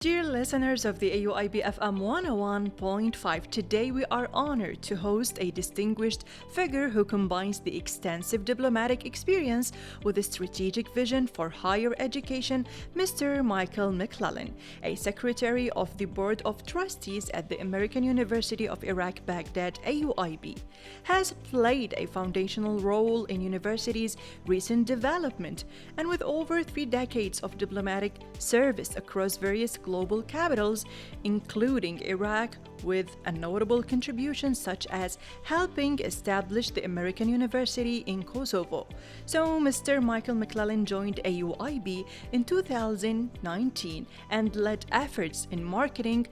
Dear listeners of the AUIB FM 101.5, today we are honored to host a distinguished figure who combines the extensive diplomatic experience with a strategic vision for higher education, Mr. Michael McClellan, a secretary of the Board of Trustees at the American University of Iraq, Baghdad, AUIB, has played a foundational role in university's recent development, and with over 3 decades of diplomatic service across various global capitals, including Iraq, with a notable contribution such as helping establish the American University in Kosovo. So Mr. Michael McClellan joined AUIB in 2019 and led efforts in marketing,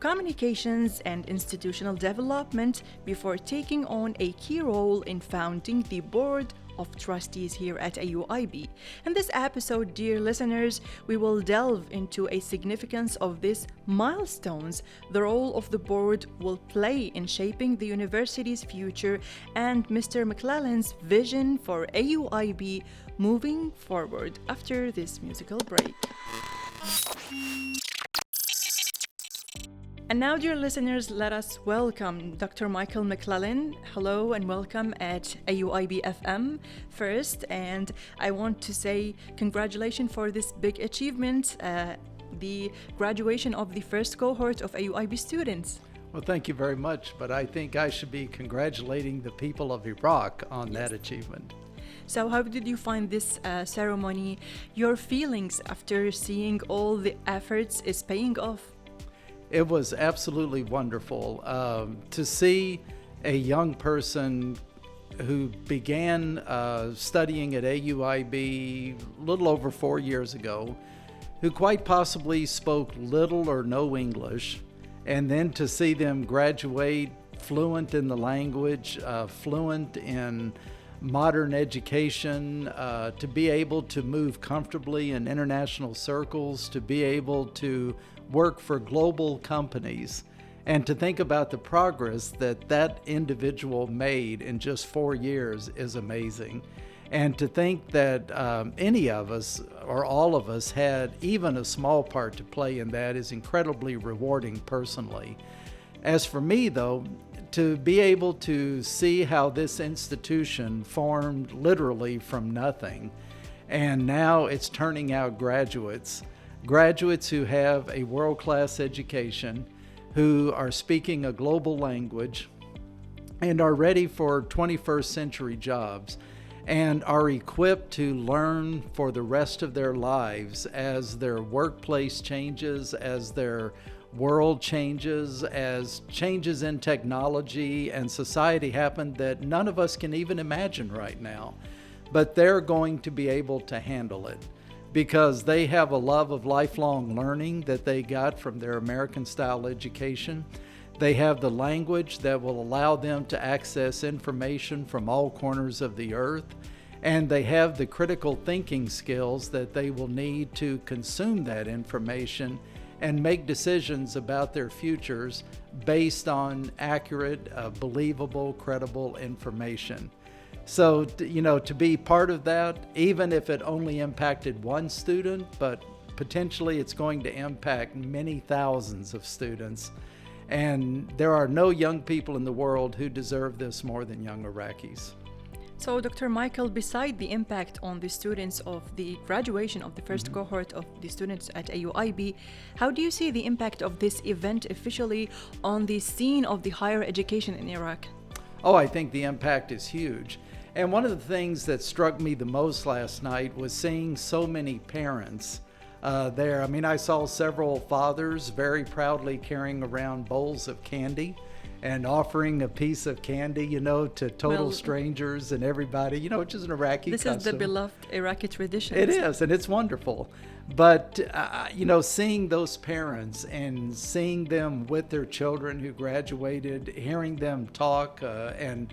communications, and institutional development before taking on a key role in founding the Board of Trustees here at AUIB. In this episode, dear listeners, we will delve into a significance of these milestones, the role of the board will play in shaping the university's future, and Mr. McClellan's vision for AUIB moving forward after this musical break. And now, dear listeners, let us welcome Dr. Michael McClellan. Hello and welcome at AUIB FM first. And I want to say congratulations for this big achievement, the graduation of the first cohort of AUIB students. Well, thank you very much, but I think I should be congratulating the people of Iraq on that achievement. So how did you find this ceremony? Your feelings after seeing all the efforts is paying off? It was absolutely wonderful to see a young person who began studying at AUIB a little over 4 years ago, who quite possibly spoke little or no English, and then to see them graduate fluent in the language, fluent in modern education, to be able to move comfortably in international circles, to be able to work for global companies, and to think about the progress that that individual made in just 4 years is amazing. And to think that any of us or all of us had even a small part to play in that is incredibly rewarding personally. As for me, though, to be able to see how this institution formed literally from nothing, and now it's turning out graduates who have a world-class education, who are speaking a global language, and are ready for 21st century jobs, and are equipped to learn for the rest of their lives as their workplace changes, as their world changes, as changes in technology and society happen that none of us can even imagine right now. But they're going to be able to handle it because they have a love of lifelong learning that they got from their American-style education. They have the language that will allow them to access information from all corners of the earth, and they have the critical thinking skills that they will need to consume that information and make decisions about their futures based on accurate, believable, credible information. So, to be part of that, even if it only impacted one student, but potentially it's going to impact many thousands of students. And there are no young people in the world who deserve this more than young Iraqis. So, Dr. Michael, beside the impact on the students of the graduation of the first cohort of the students at AUIB, how do you see the impact of this event officially on the scene of the higher education in Iraq? Oh, I think the impact is huge. And one of the things that struck me the most last night was seeing so many parents there. I mean, I saw several fathers very proudly carrying around bowls of candy and offering a piece of candy, to total strangers and everybody, which is an Iraqi custom. This is the beloved Iraqi tradition. It is, and it's wonderful. But, seeing those parents and seeing them with their children who graduated, hearing them talk and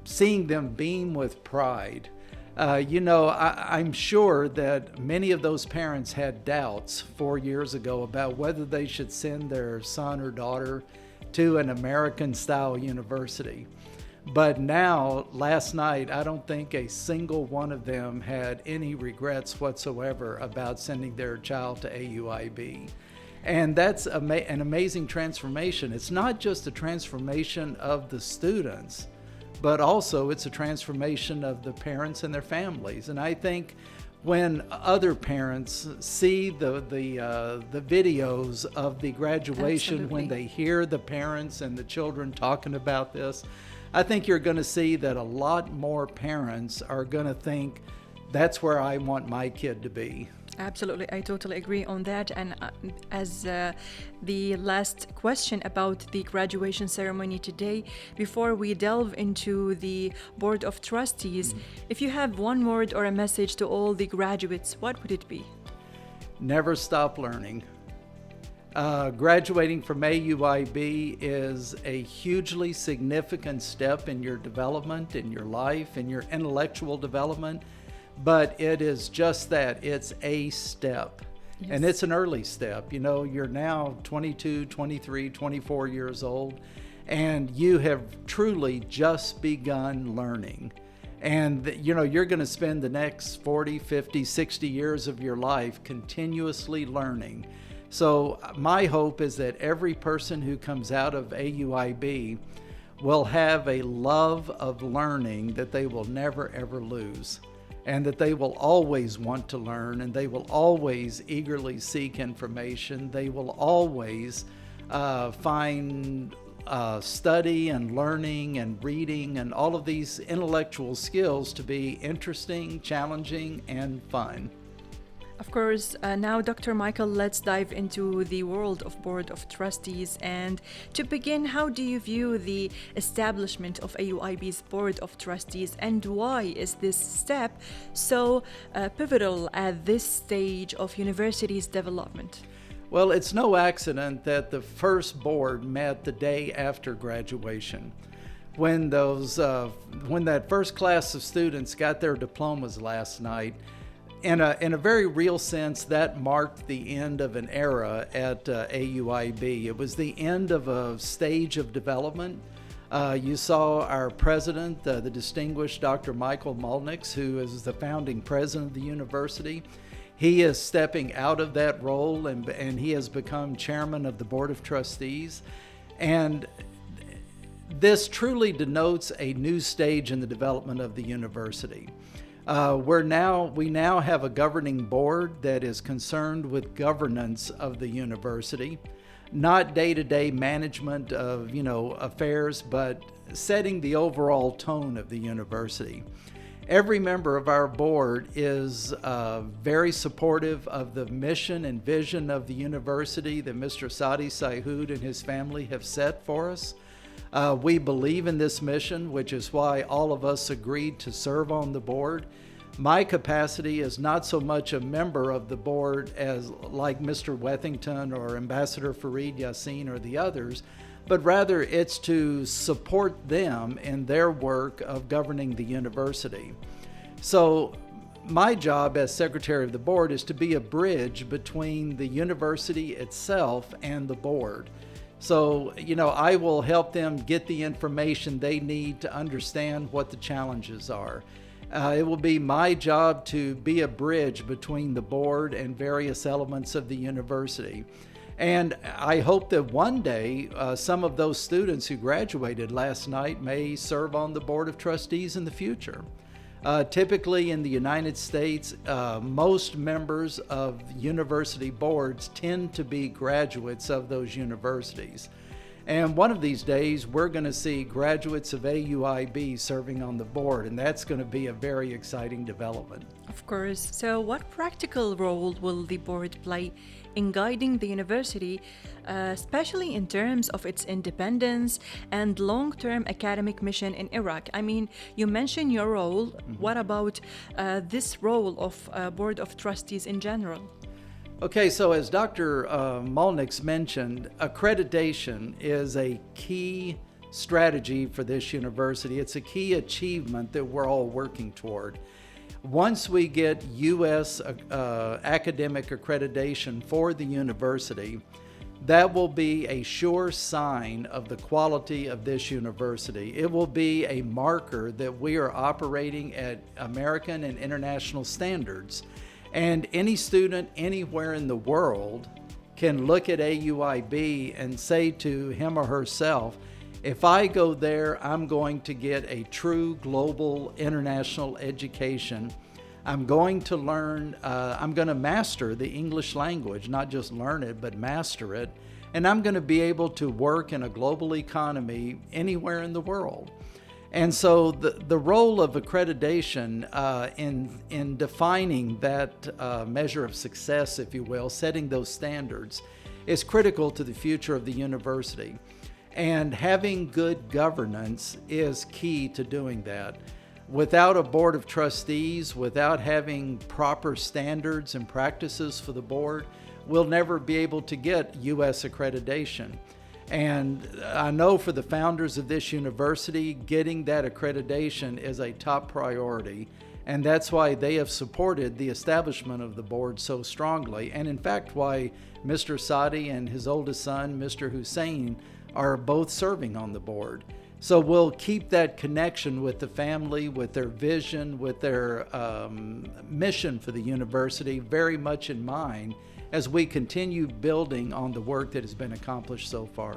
seeing them beam with pride. I'm sure that many of those parents had doubts 4 years ago about whether they should send their son or daughter to an American-style university. But now, last night, I don't think a single one of them had any regrets whatsoever about sending their child to AUIB. And that's an amazing transformation. It's not just a transformation of the students, but also it's a transformation of the parents and their families. And I think when other parents see the videos of the graduation, Absolutely. when they hear the parents and the children talking about this, I think you're going to see that a lot more parents are going to think, that's where I want my kid to be. Absolutely, I totally agree on that. And as the last question about the graduation ceremony today, before we delve into the Board of Trustees, if you have one word or a message to all the graduates, what would it be? Never stop learning. Graduating from AUIB is a hugely significant step in your development, in your life, in your intellectual development. But it is just that, it's a step. Yes. And it's an early step. You know, you're now 22, 23, 24 years old, and you have truly just begun learning. And, you know, you're going to spend the next 40, 50, 60 years of your life continuously learning. So my hope is that every person who comes out of AUIB will have a love of learning that they will never, ever lose. And that they will always want to learn, and they will always eagerly seek information. They will always find study and learning and reading and all of these intellectual skills to be interesting, challenging, and fun. Of course, now, Dr. Michael, let's dive into the world of Board of Trustees. And to begin, how do you view the establishment of AUIB's Board of Trustees, and why is this step so pivotal at this stage of university's development? Well, it's no accident that the first board met the day after graduation. When that first class of students got their diplomas last night, in a very real sense, that marked the end of an era at AUIB. It was the end of a stage of development. You saw our president, the distinguished Dr. Michael Mulnix, who is the founding president of the university. He is stepping out of that role, and he has become chairman of the Board of Trustees. And this truly denotes a new stage in the development of the university. We now have a governing board that is concerned with governance of the university, not day-to-day management of, affairs, but setting the overall tone of the university. Every member of our board is very supportive of the mission and vision of the university that Mr. Sadi Saihud and his family have set for us. We believe in this mission, which is why all of us agreed to serve on the board. My capacity is not so much a member of the board as like Mr. Wethington or Ambassador Fareed Yassin or the others, but rather it's to support them in their work of governing the university. So my job as secretary of the board is to be a bridge between the university itself and the board. So, I will help them get the information they need to understand what the challenges are. It will be my job to be a bridge between the board and various elements of the university. And I hope that one day some of those students who graduated last night may serve on the Board of Trustees in the future. Typically in the United States, most members of university boards tend to be graduates of those universities. And one of these days, we're going to see graduates of AUIB serving on the board, and that's going to be a very exciting development. Of course. So what practical role will the board play in guiding the university, especially in terms of its independence and long-term academic mission in Iraq? I mean, you mentioned your role. What about this role of Board of Trustees in general? Okay, so as Dr. Mulnix mentioned, accreditation is a key strategy for this university. It's a key achievement that we're all working toward. Once we get U.S. academic accreditation for the university, that will be a sure sign of the quality of this university. It will be a marker that we are operating at American and international standards. And any student anywhere in the world can look at AUIB and say to him or herself, if I go there, I'm going to get a true global international education. I'm going to learn, I'm going to master the English language, not just learn it, but master it. And I'm going to be able to work in a global economy anywhere in the world. And so the role of accreditation in defining that measure of success, if you will, setting those standards, is critical to the future of the university. And having good governance is key to doing that. Without a board of trustees, without having proper standards and practices for the board, we'll never be able to get U.S. accreditation. And I know for the founders of this university, getting that accreditation is a top priority. And that's why they have supported the establishment of the board so strongly. And in fact, why Mr. Sadi and his oldest son, Mr. Hussein, are both serving on the board. So we'll keep that connection with the family, with their vision, with their mission for the university very much in mind as we continue building on the work that has been accomplished so far.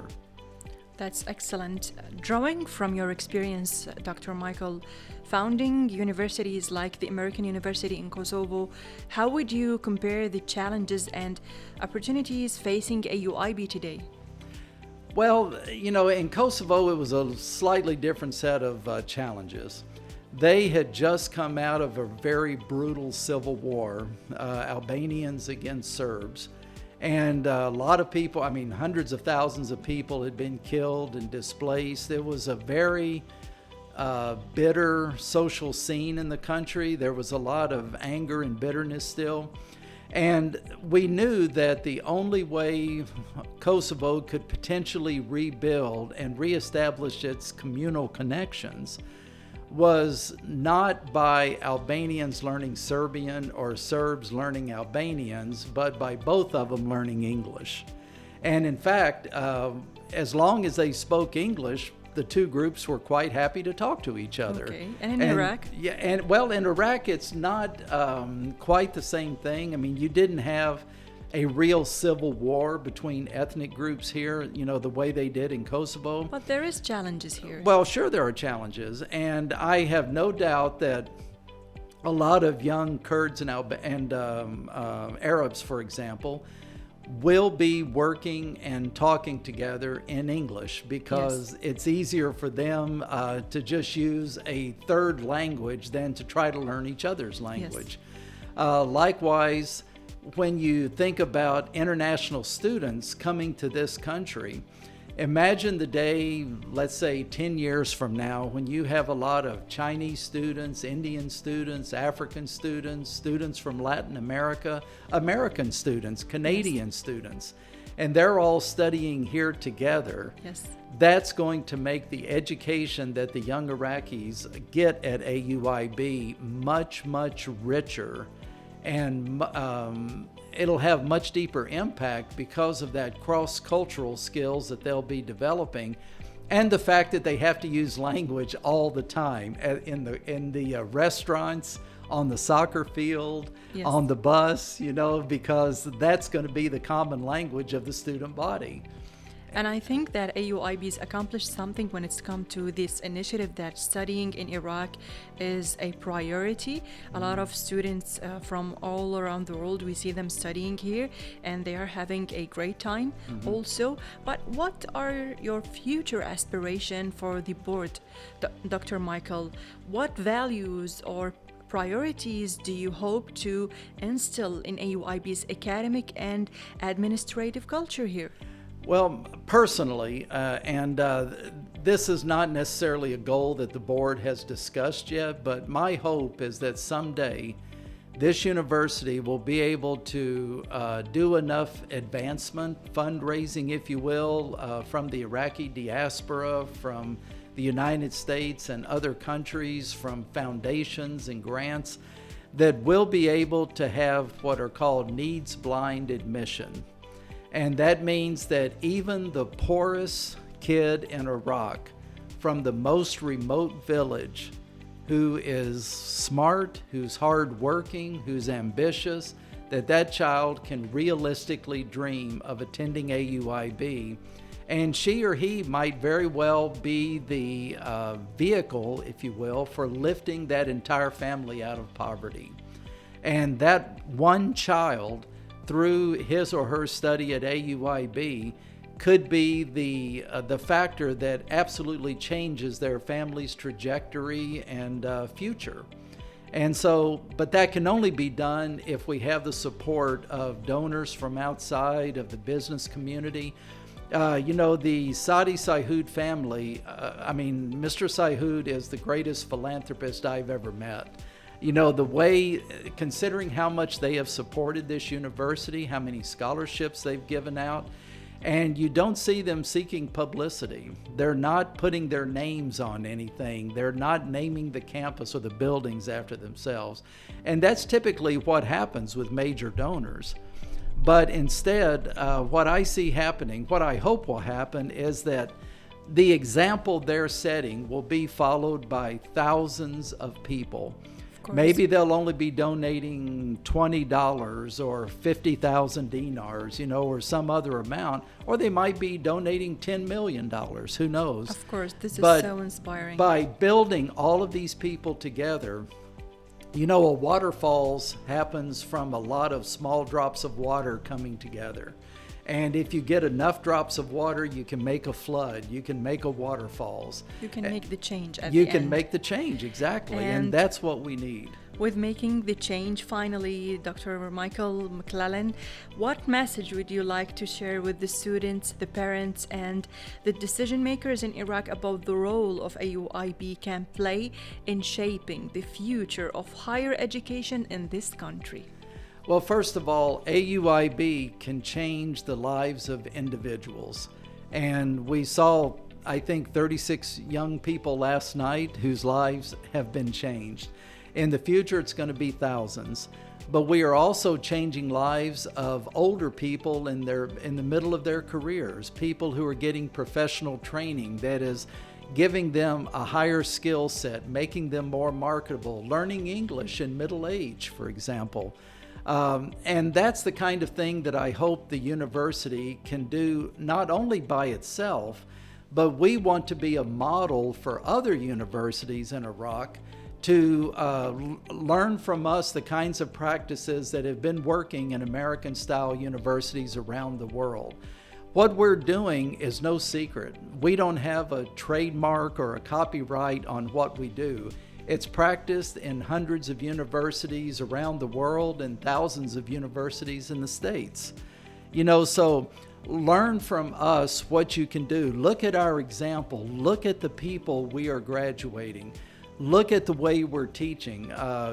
That's excellent. Drawing from your experience, Dr. Michael, founding universities like the American University in Kosovo, how would you compare the challenges and opportunities facing AUIB today? Well, you know, in Kosovo, it was a slightly different set of challenges. They had just come out of a very brutal civil war, Albanians against Serbs. And a lot of people, I mean, hundreds of thousands of people had been killed and displaced. It was a very bitter social scene in the country. There was a lot of anger and bitterness still. And we knew that the only way Kosovo could potentially rebuild and reestablish its communal connections was not by Albanians learning Serbian or Serbs learning Albanians, but by both of them learning English. And in fact, as long as they spoke English, the two groups were quite happy to talk to each other. Okay. And in Iraq? Yeah, and well, in Iraq, it's not quite the same thing. I mean, you didn't have a real civil war between ethnic groups here, you know, the way they did in Kosovo. But there is challenges here. Well, sure, there are challenges. And I have no doubt that a lot of young Kurds and Arabs, for example, will be working and talking together in English because it's easier for them to just use a third language than to try to learn each other's language. Likewise, when you think about international students coming to this country, imagine the day, let's say 10 years from now, when you have a lot of Chinese students, Indian students, African students, students from Latin America, American students, Canadian students, and they're all studying here together. That's going to make the education that the young Iraqis get at AUIB much, much richer. And it'll have much deeper impact because of that cross-cultural skills that they'll be developing, and the fact that they have to use language all the time in the restaurants, on the soccer field, on the bus, you know, because that's going to be the common language of the student body. And I think that AUIB's accomplished something when it's come to this initiative that studying in Iraq is a priority. A lot of students from all around the world, we see them studying here and they are having a great time also. But what are your future aspirations for the board, Dr. Michael? What values or priorities do you hope to instill in AUIB's academic and administrative culture here? Well, personally, this is not necessarily a goal that the board has discussed yet, but my hope is that someday this university will be able to do enough advancement, fundraising, if you will, from the Iraqi diaspora, from the United States and other countries, from foundations and grants, that we'll be able to have what are called needs-blind admission. And that means that even the poorest kid in Iraq, from the most remote village, who is smart, who's hardworking, who's ambitious, that child can realistically dream of attending AUIB, and she or he might very well be the vehicle, if you will, for lifting that entire family out of poverty. And that one child, through his or her study at AUIB, could be the factor that absolutely changes their family's trajectory and future. And so, but that can only be done if we have the support of donors from outside of the business community. The Saadi Saihud family, Mr. Saihud is the greatest philanthropist I've ever met. The way, considering how much they have supported this university, how many scholarships they've given out, and you don't see them seeking publicity. They're not putting their names on anything. They're not naming the campus or the buildings after themselves. And that's typically what happens with major donors. But instead, what I see happening, what I hope will happen, is that the example they're setting will be followed by thousands of people. Maybe they'll only be donating $20 or 50,000 dinars, or some other amount, or they might be donating $10 million, who knows? Of course, this is so inspiring. By building all of these people together, a waterfalls happens from a lot of small drops of water coming together. And if you get enough drops of water, you can make a flood, you can make a waterfalls. You can make the change at the end. You can make the change, exactly. And that's what we need. With making the change, finally, Dr. Michael McClellan, what message would you like to share with the students, the parents, and the decision makers in Iraq about the role of AUIB can play in shaping the future of higher education in this country? Well, first of all, AUIB can change the lives of individuals. And we saw, I think, 36 young people last night whose lives have been changed. In the future, it's going to be thousands. But we are also changing lives of older people in the middle of their careers, people who are getting professional training that is giving them a higher skill set, making them more marketable, learning English in middle age, for example. And that's the kind of thing that I hope the university can do, not only by itself, but we want to be a model for other universities in Iraq to learn from us the kinds of practices that have been working in American-style universities around the world. What we're doing is no secret. We don't have a trademark or a copyright on what we do. It's practiced in hundreds of universities around the world and thousands of universities in the States. So learn from us what you can do. Look at our example. Look at the people we are graduating. Look at the way we're teaching.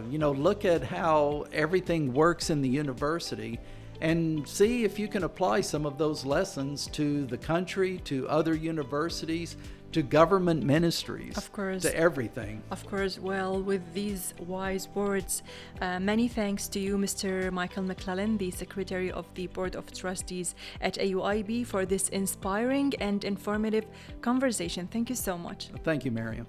Look at how everything works in the university and see if you can apply some of those lessons to the country, to other universities, to government ministries, of course, to everything. Of course. Well, with these wise words, many thanks to you, Mr. Michael McClellan, the Secretary of the Board of Trustees at AUIB, for this inspiring and informative conversation. Thank you so much. Thank you, Miriam.